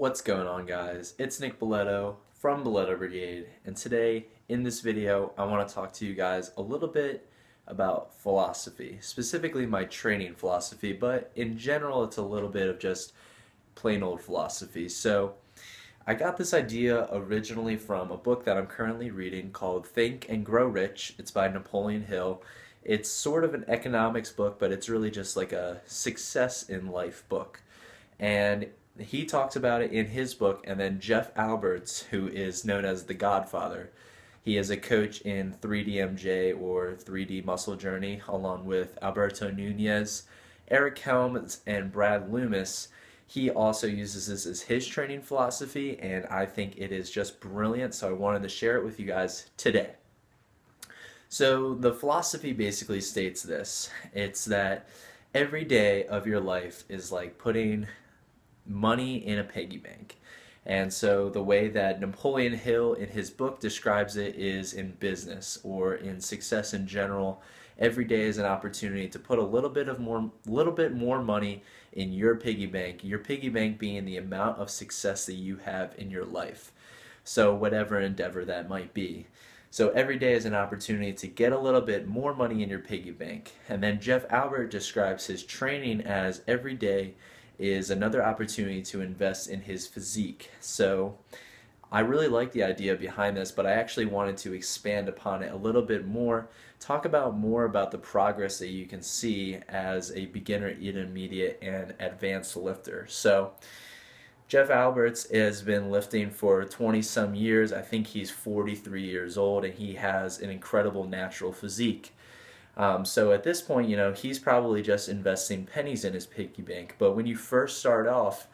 What's going on, guys? It's Nick Boletto from Boletto Brigade, and today in this video I want to talk to you guys a little bit about philosophy, specifically my training philosophy, but in general it's a little bit of just plain old philosophy. So I got this idea originally from a book that I'm currently reading called Think and Grow Rich. It's by Napoleon Hill. It's sort of an economics book, but it's really just like a success in life book. And he talks about it in his book, and then Jeff Alberts, who is known as the Godfather, he is a coach in 3DMJ or 3D Muscle Journey, along with Alberto Nunez, Eric Helms, and Brad Loomis. He also uses this as his training philosophy, and I think it is just brilliant, so I wanted to share it with you guys today. So the philosophy basically states this. It's that every day of your life is like putting money in a piggy bank. And so the way that Napoleon Hill in his book describes it is in business or in success in general. Every day is an opportunity to put a little bit more money in your piggy bank being the amount of success that you have in your life. So whatever endeavor that might be. So every day is an opportunity to get a little bit more money in your piggy bank. And then Jeff Albert describes his training as every day is another opportunity to invest in his physique. So I really like the idea behind this, but I actually wanted to expand upon it a little bit more, talk about more about the progress that you can see as a beginner, intermediate, and advanced lifter. So Jeff Alberts has been lifting for 20 some years. I think he's 43 years old, and he has an incredible natural physique. So at this point, he's probably just investing pennies in his piggy bank. But when you first start off,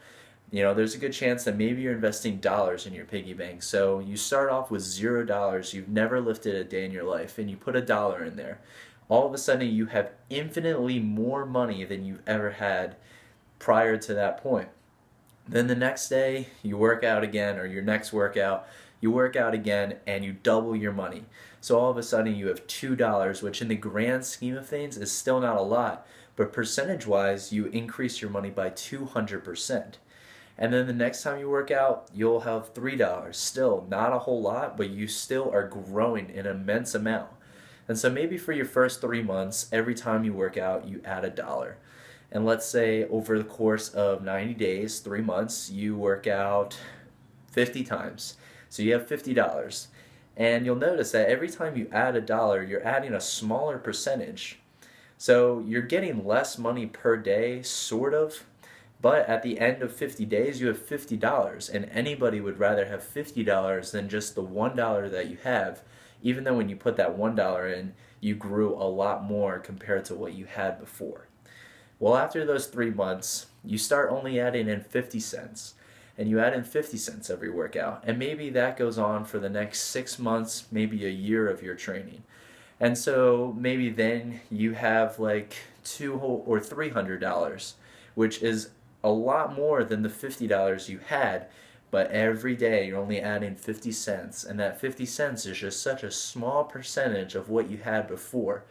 there's a good chance that maybe you're investing dollars in your piggy bank. So you start off with $0. You've never lifted a day in your life, and you put $1 in there. All of a sudden, you have infinitely more money than you've ever had prior to that point. Then the next day, you work out again, or your next workout, you work out again, and you double your money. So all of a sudden, you have $2, which in the grand scheme of things is still not a lot, but percentage-wise, you increase your money by 200%. And then the next time you work out, you'll have $3. Still not a whole lot, but you still are growing an immense amount. And so maybe for your first 3 months, every time you work out, you add $1. And let's say over the course of 90 days, 3 months, you work out 50 times. So you have $50. And you'll notice that every time you add $1, you're adding a smaller percentage. So you're getting less money per day, sort of, but at the end of 50 days, you have $50. And anybody would rather have $50 than just the $1 that you have, even though when you put that $1 in, you grew a lot more compared to what you had before. Well, after those 3 months, you start only adding in 50 cents. And you add in 50 cents every workout. And maybe that goes on for the next 6 months, maybe a year of your training. And so maybe then you have like $200 or $300, which is a lot more than the $50 you had. But every day you're only adding 50 cents. And that 50 cents is just such a small percentage of what you had before.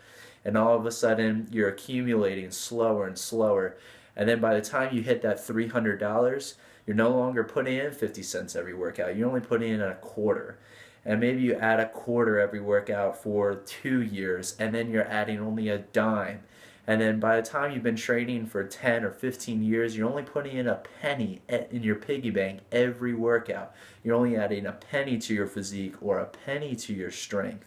And all of a sudden you're accumulating slower and slower. And then by the time you hit that $300, you're no longer putting in 50 cents every workout. You're only putting in a quarter. And maybe you add a quarter every workout for 2 years, and then you're adding only a dime. And then by the time you've been training for 10 or 15 years, you're only putting in a penny in your piggy bank every workout. You're only adding a penny to your physique or a penny to your strength.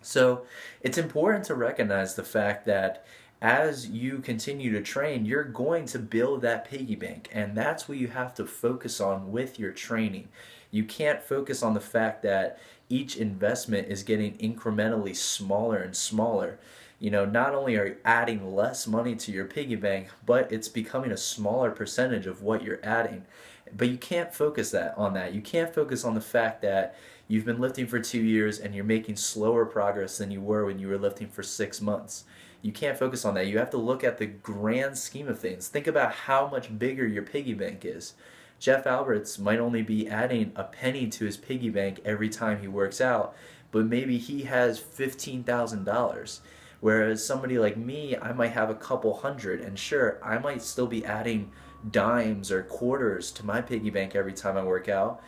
So it's important to recognize the fact that as you continue to train, you're going to build that piggy bank, and that's what you have to focus on with your training. You can't focus on the fact that each investment is getting incrementally smaller and smaller. Not only are you adding less money to your piggy bank, but it's becoming a smaller percentage of what you're adding. But you can't focus on that. You can't focus on the fact that you've been lifting for 2 years and you're making slower progress than you were when you were lifting for 6 months. You can't focus on that. You have to look at the grand scheme of things. Think about how much bigger your piggy bank is. Jeff Alberts might only be adding a penny to his piggy bank every time he works out, but maybe he has $15,000. Whereas somebody like me, I might have a couple hundred, and sure, I might still be adding dimes or quarters to my piggy bank every time I work out,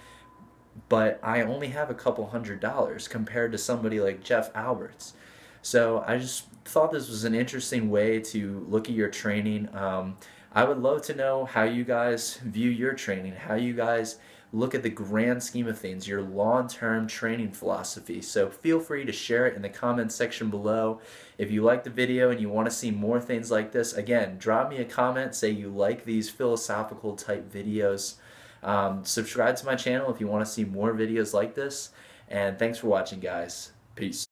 but I only have a couple $100 compared to somebody like Jeff Alberts. So I just thought this was an interesting way to look at your training. I would love to know how you guys view your training, how you guys look at the grand scheme of things, your long-term training philosophy. So feel free to share it in the comments section below. If you like the video and you want to see more things like this, again, drop me a comment, say you like these philosophical type videos. Subscribe to my channel if you want to see more videos like this. And thanks for watching, guys. Peace.